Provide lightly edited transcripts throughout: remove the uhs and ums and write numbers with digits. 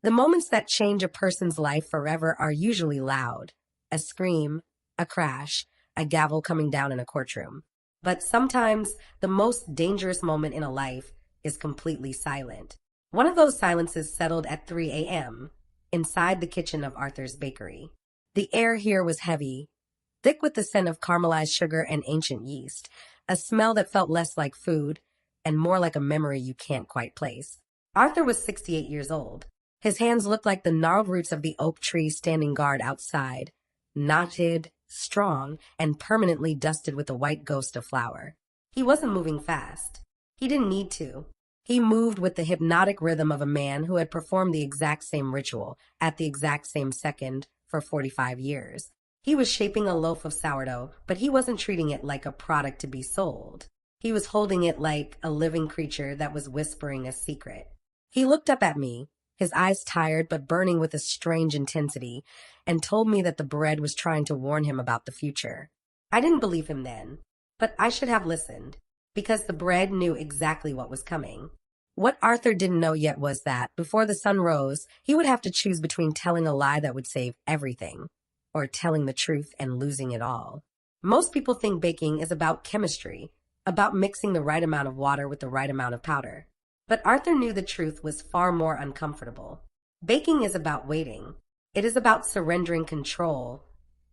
The moments that change a person's life forever are usually loud. A scream, a crash, a gavel coming down in a courtroom. But sometimes the most dangerous moment in a life is completely silent. One of those silences settled at 3 a.m. inside the kitchen of Arthur's bakery. The air here was heavy, thick with the scent of caramelized sugar and ancient yeast, a smell that felt less like food and more like a memory you can't quite place. Arthur was 68 years old. His hands looked like the gnarled roots of the oak tree standing guard outside, knotted, strong, and permanently dusted with a white ghost of flour. He wasn't moving fast. He didn't need to. He moved with the hypnotic rhythm of a man who had performed the exact same ritual at the exact same second for 45 years. He was shaping a loaf of sourdough, but he wasn't treating it like a product to be sold. He was holding it like a living creature that was whispering a secret. He looked up at me, his eyes tired but burning with a strange intensity, and told me that the bread was trying to warn him about the future. I didn't believe him then, but I should have listened, because the bread knew exactly what was coming. What Arthur didn't know yet was that, before the sun rose, he would have to choose between telling a lie that would save everything, or telling the truth and losing it all. Most people think baking is about chemistry, about mixing the right amount of water with the right amount of powder. But Arthur knew the truth was far more uncomfortable. Baking is about waiting. It is about surrendering control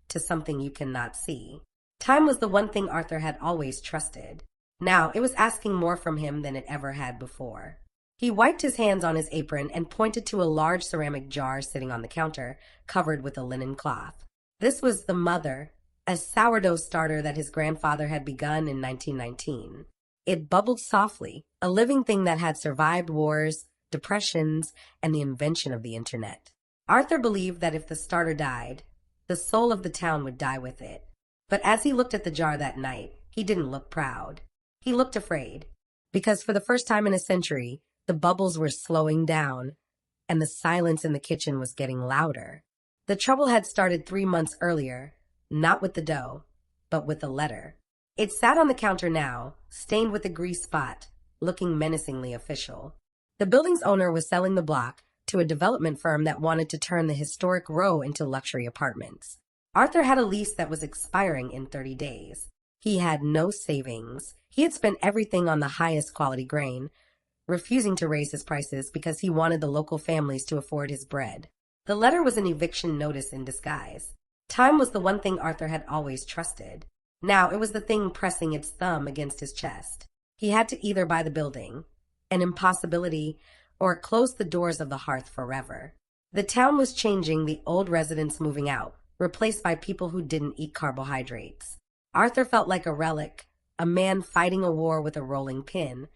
to something you cannot see. Time was the one thing Arthur had always trusted. Now it was asking more from him than it ever had before. He wiped his hands on his apron and pointed to a large ceramic jar sitting on the counter, covered with a linen cloth. This was the mother, a sourdough starter that his grandfather had begun in 1919. It bubbled softly, a living thing that had survived wars, depressions, and the invention of the internet. Arthur believed that if the starter died, the soul of the town would die with it. But as he looked at the jar that night, he didn't look proud. He looked afraid, because for the first time in a century, the bubbles were slowing down, and the silence in the kitchen was getting louder. The trouble had started 3 months earlier, not with the dough, but with a letter. It sat on the counter now, stained with a grease spot, looking menacingly official. The building's owner was selling the block to a development firm that wanted to turn the historic row into luxury apartments. Arthur had a lease that was expiring in 30 days. He had no savings. He had spent everything on the highest quality grain, refusing to raise his prices because he wanted the local families to afford his bread. The letter was an eviction notice in disguise. Time was the one thing Arthur had always trusted. Now it was the thing pressing its thumb against his chest. He had to either buy the building, an impossibility, or close the doors of the hearth forever. The town was changing, the old residents moving out, replaced by people who didn't eat carbohydrates. Arthur felt like a relic, a man fighting a war with a rolling pin,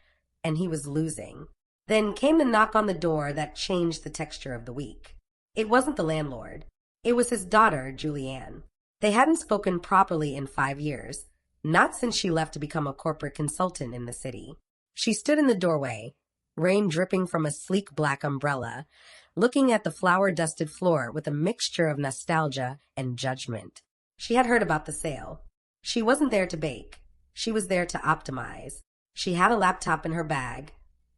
and he was losing. Then came the knock on the door that changed the texture of the week. It wasn't the landlord. It was his daughter, Julianne. They hadn't spoken properly in 5 years, not since she left to become a corporate consultant in the city. She stood in the doorway, rain dripping from a sleek black umbrella, looking at the flour-dusted floor with a mixture of nostalgia and judgment. She had heard about the sale. She wasn't there to bake. She was there to optimize. She had a laptop in her bag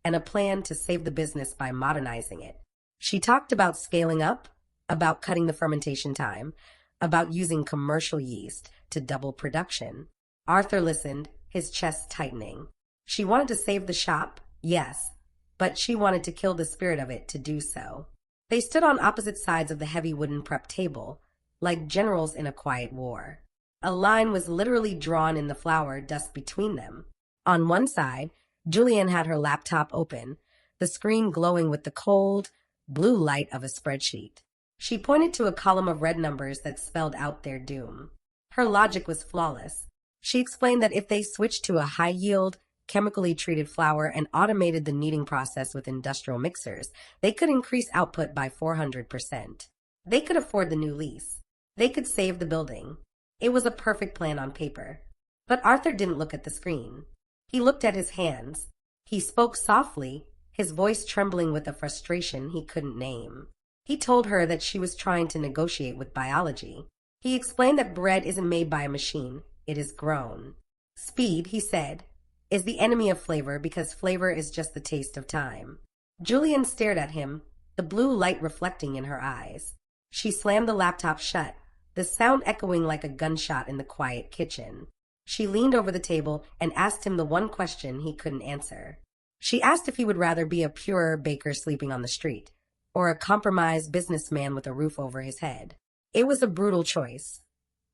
and a plan to save the business by modernizing it. She talked about scaling up, about cutting the fermentation time, about using commercial yeast to double production. Arthur listened, his chest tightening. She wanted to save the shop, yes, but she wanted to kill the spirit of it to do so. They stood on opposite sides of the heavy wooden prep table, like generals in a quiet war. A line was literally drawn in the flour dust between them. On one side, Julianne had her laptop open, the screen glowing with the cold, blue light of a spreadsheet. She pointed to a column of red numbers that spelled out their doom. Her logic was flawless. She explained that if they switched to a high-yield, chemically treated flour and automated the kneading process with industrial mixers, they could increase output by 400%. They could afford the new lease. They could save the building. It was a perfect plan on paper. But Arthur didn't look at the screen. He looked at his hands. He spoke softly, his voice trembling with a frustration he couldn't name. He told her that she was trying to negotiate with biology. He explained that bread isn't made by a machine, it is grown. Speed, he said, is the enemy of flavor because flavor is just the taste of time. Julian stared at him, the blue light reflecting in her eyes. She slammed the laptop shut, the sound echoing like a gunshot in the quiet kitchen. She leaned over the table and asked him the one question he couldn't answer. She asked if he would rather be a pure baker sleeping on the street, or a compromised businessman with a roof over his head. It was a brutal choice.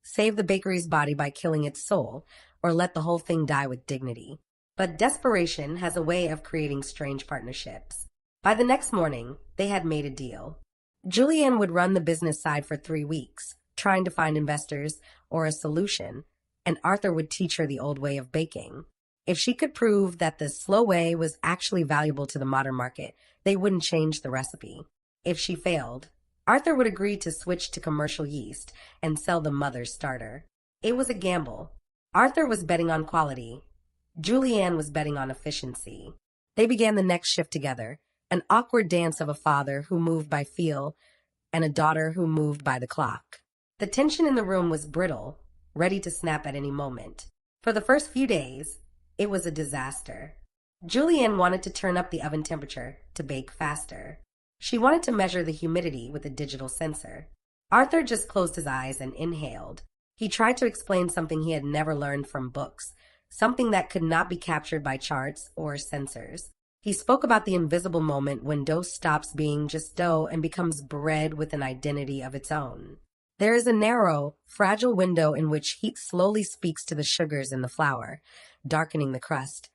Save the bakery's body by killing its soul, or let the whole thing die with dignity. But desperation has a way of creating strange partnerships. By the next morning, they had made a deal. Julianne would run the business side for 3 weeks, trying to find investors or a solution, and Arthur would teach her the old way of baking. If she could prove that the slow way was actually valuable to the modern market, they wouldn't change the recipe. If she failed, Arthur would agree to switch to commercial yeast and sell the mother's starter. It was a gamble. Arthur was betting on quality. Julianne was betting on efficiency. They began the next shift together, an awkward dance of a father who moved by feel and a daughter who moved by the clock. The tension in the room was brittle, ready to snap at any moment. For the first few days, it was a disaster. Julianne wanted to turn up the oven temperature to bake faster. She wanted to measure the humidity with a digital sensor. Arthur just closed his eyes and inhaled. He tried to explain something he had never learned from books, something that could not be captured by charts or sensors. He spoke about the invisible moment when dough stops being just dough and becomes bread with an identity of its own. There is a narrow, fragile window in which heat slowly speaks to the sugars in the flour, darkening the crust,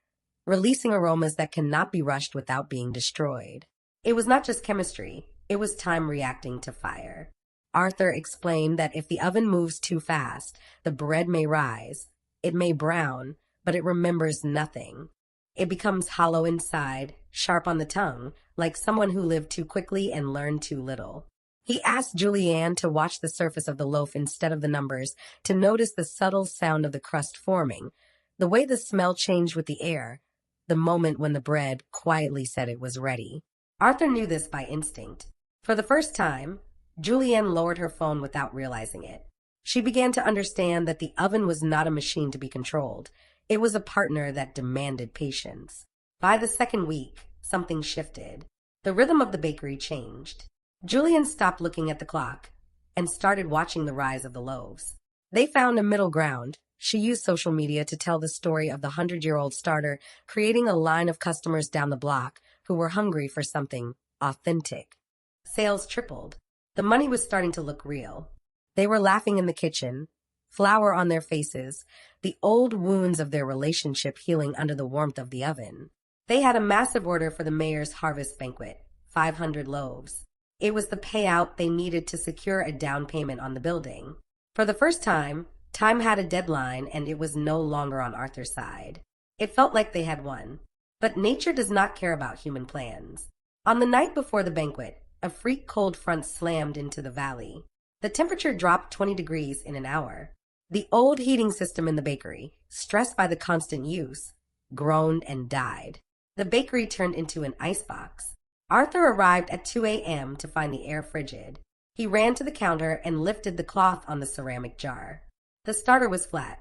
releasing aromas that cannot be rushed without being destroyed. It was not just chemistry, it was time reacting to fire. Arthur explained that if the oven moves too fast, the bread may rise, it may brown, but it remembers nothing. It becomes hollow inside, sharp on the tongue, like someone who lived too quickly and learned too little. He asked Julianne to watch the surface of the loaf instead of the numbers, to notice the subtle sound of the crust forming, the way the smell changed with the air, the moment when the bread quietly said it was ready. Arthur knew this by instinct. For the first time, Julianne lowered her phone without realizing it. She began to understand that the oven was not a machine to be controlled. It was a partner that demanded patience. By the second week, something shifted. The rhythm of the bakery changed. Julianne stopped looking at the clock and started watching the rise of the loaves. They found a middle ground. She used social media to tell the story of the 100-year-old starter, creating a line of customers down the block who were hungry for something authentic. Sales tripled. The money was starting to look real. They were laughing in the kitchen, flour on their faces, the old wounds of their relationship healing under the warmth of the oven. They had a massive order for the mayor's harvest banquet, 500 loaves. It was the payout they needed to secure a down payment on the building. For the first time, time had a deadline and it was no longer on Arthur's side. It felt like they had won. But nature does not care about human plans. On the night before the banquet, a freak cold front slammed into the valley. The temperature dropped 20 degrees in an hour. The old heating system in the bakery, stressed by the constant use, groaned and died. The bakery turned into an icebox. Arthur arrived at 2 a.m. to find the air frigid. He ran to the counter and lifted the cloth on the ceramic jar. The starter was flat.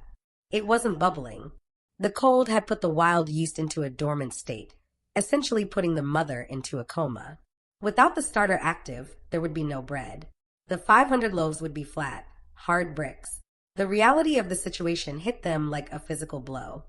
It wasn't bubbling. The cold had put the wild yeast into a dormant state, essentially putting the mother into a coma. Without the starter active, there would be no bread. The 500 loaves would be flat, hard bricks. The reality of the situation hit them like a physical blow.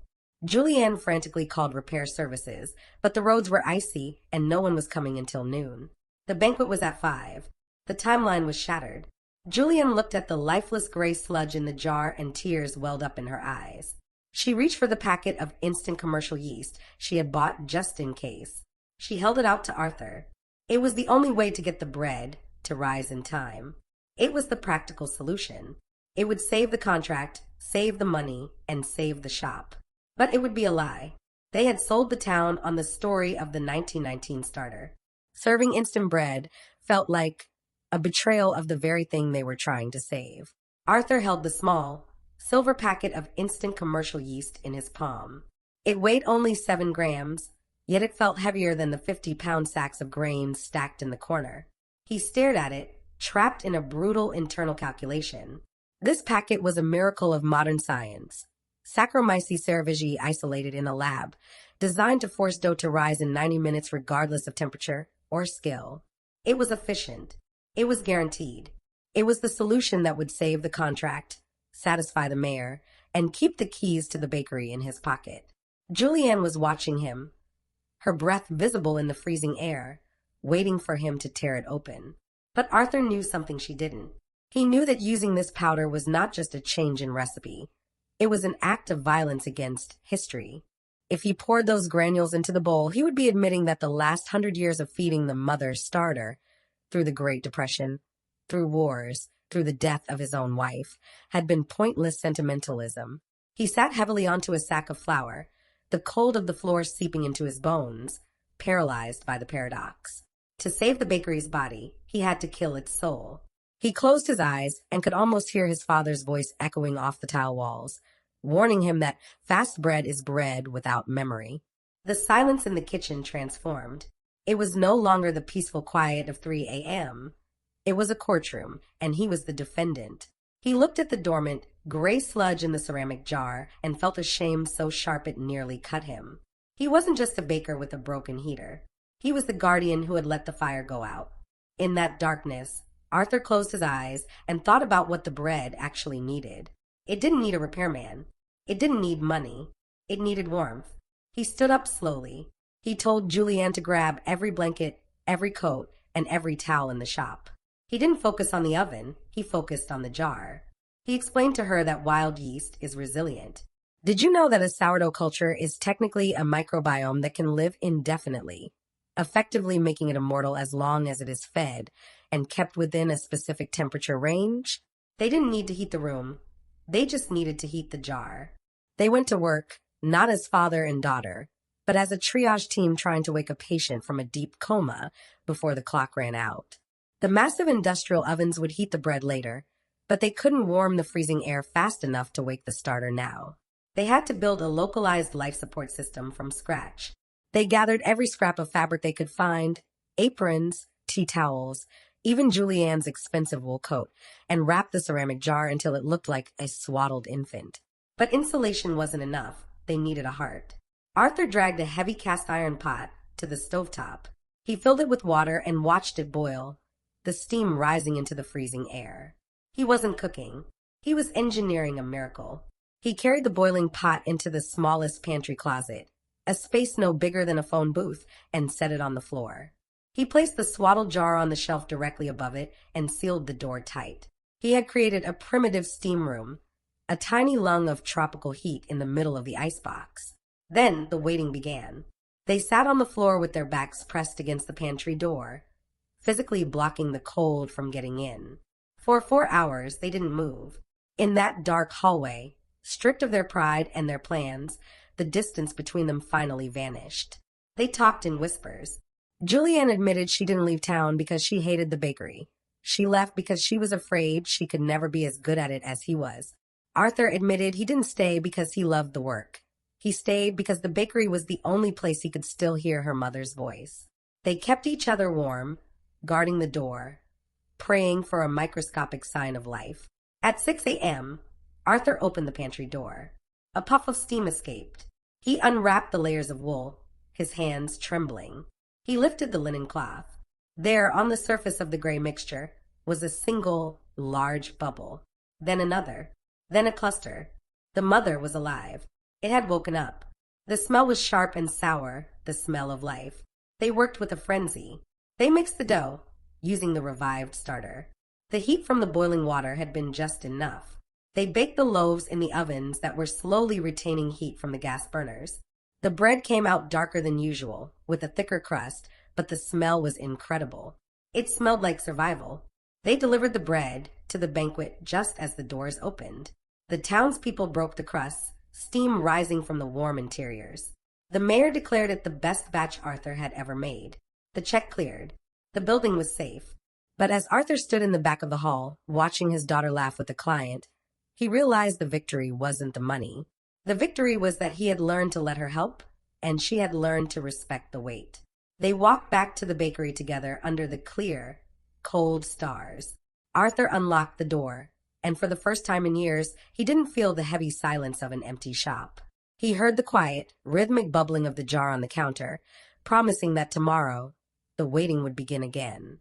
Julianne frantically called repair services, but the roads were icy and no one was coming until noon. The banquet was at 5. The timeline was shattered. Julianne looked at the lifeless gray sludge in the jar and tears welled up in her eyes. She reached for the packet of instant commercial yeast she had bought just in case. She held it out to Arthur. It was the only way to get the bread to rise in time. It was the practical solution. It would save the contract, save the money, and save the shop. But it would be a lie. They had sold the town on the story of the 1919 starter. Serving instant bread felt like a betrayal of the very thing they were trying to save. Arthur held the small, silver packet of instant commercial yeast in his palm. It weighed only 7 grams, yet it felt heavier than the 50-pound sacks of grain stacked in the corner. He stared at it, trapped in a brutal internal calculation. This packet was a miracle of modern science. Saccharomyces cerevisiae isolated in a lab, designed to force dough to rise in 90 minutes regardless of temperature or skill. It was efficient. It was guaranteed. It was the solution that would save the contract, satisfy the mayor, and keep the keys to the bakery in his pocket. Julianne was watching him, her breath visible in the freezing air, waiting for him to tear it open. But Arthur knew something she didn't. He knew that using this powder was not just a change in recipe. It was an act of violence against history. If he poured those granules into the bowl, he would be admitting that the last 100 years of feeding the mother starter, through the Great Depression, through wars, through the death of his own wife, had been pointless sentimentalism. He sat heavily onto a sack of flour, the cold of the floor seeping into his bones, paralyzed by the paradox. To save the bakery's body, he had to kill its soul. He closed his eyes and could almost hear his father's voice echoing off the tile walls, warning him that fast bread is bread without memory. The silence in the kitchen transformed. It was no longer the peaceful quiet of 3 a.m. It was a courtroom, and he was the defendant. He looked at the dormant, gray sludge in the ceramic jar and felt a shame so sharp it nearly cut him. He wasn't just a baker with a broken heater. He was the guardian who had let the fire go out. In that darkness, Arthur closed his eyes and thought about what the bread actually needed. It didn't need a repairman. It didn't need money. It needed warmth. He stood up slowly. He told Julianne to grab every blanket, every coat, and every towel in the shop. He didn't focus on the oven. He focused on the jar. He explained to her that wild yeast is resilient. Did you know that a sourdough culture is technically a microbiome that can live indefinitely, effectively making it immortal as long as it is fed and kept within a specific temperature range? They didn't need to heat the room. They just needed to heat the jar. They went to work, not as father and daughter, but as a triage team trying to wake a patient from a deep coma before the clock ran out. The massive industrial ovens would heat the bread later, but they couldn't warm the freezing air fast enough to wake the starter now. They had to build a localized life support system from scratch. They gathered every scrap of fabric they could find, aprons, tea towels, even Julianne's expensive wool coat, and wrapped the ceramic jar until it looked like a swaddled infant. But insulation wasn't enough. They needed a heart. Arthur dragged a heavy cast iron pot to the stovetop. He filled it with water and watched it boil, the steam rising into the freezing air. He wasn't cooking. He was engineering a miracle. He carried the boiling pot into the smallest pantry closet, a space no bigger than a phone booth, and set it on the floor. He placed the swaddled jar on the shelf directly above it and sealed the door tight. He had created a primitive steam room, a tiny lung of tropical heat in the middle of the icebox. Then the waiting began. They sat on the floor with their backs pressed against the pantry door, physically blocking the cold from getting in. For 4 hours, they didn't move. In that dark hallway, stripped of their pride and their plans, the distance between them finally vanished. They talked in whispers. Julianne admitted she didn't leave town because she hated the bakery. She left because she was afraid she could never be as good at it as he was. Arthur admitted he didn't stay because he loved the work. He stayed because the bakery was the only place he could still hear her mother's voice. They kept each other warm, guarding the door, praying for a microscopic sign of life. At 6 a.m., Arthur opened the pantry door. A puff of steam escaped. He unwrapped the layers of wool, his hands trembling. He lifted the linen cloth. There, on the surface of the gray mixture, was a single, large bubble. Then another. Then a cluster. The mother was alive. It had woken up. The smell was sharp and sour, the smell of life. They worked with a frenzy. They mixed the dough, using the revived starter. The heat from the boiling water had been just enough. They baked the loaves in the ovens that were slowly retaining heat from the gas burners. The bread came out darker than usual, with a thicker crust, but the smell was incredible. It smelled like survival. They delivered the bread to the banquet just as the doors opened. The townspeople broke the crusts, steam rising from the warm interiors. The mayor declared it the best batch Arthur had ever made. The check cleared. The building was safe. But as Arthur stood in the back of the hall, watching his daughter laugh with the client, he realized the victory wasn't the money. The victory was that he had learned to let her help, and she had learned to respect the wait. They walked back to the bakery together under the clear, cold stars. Arthur unlocked the door, and for the first time in years, he didn't feel the heavy silence of an empty shop. He heard the quiet, rhythmic bubbling of the jar on the counter, promising that tomorrow, the waiting would begin again.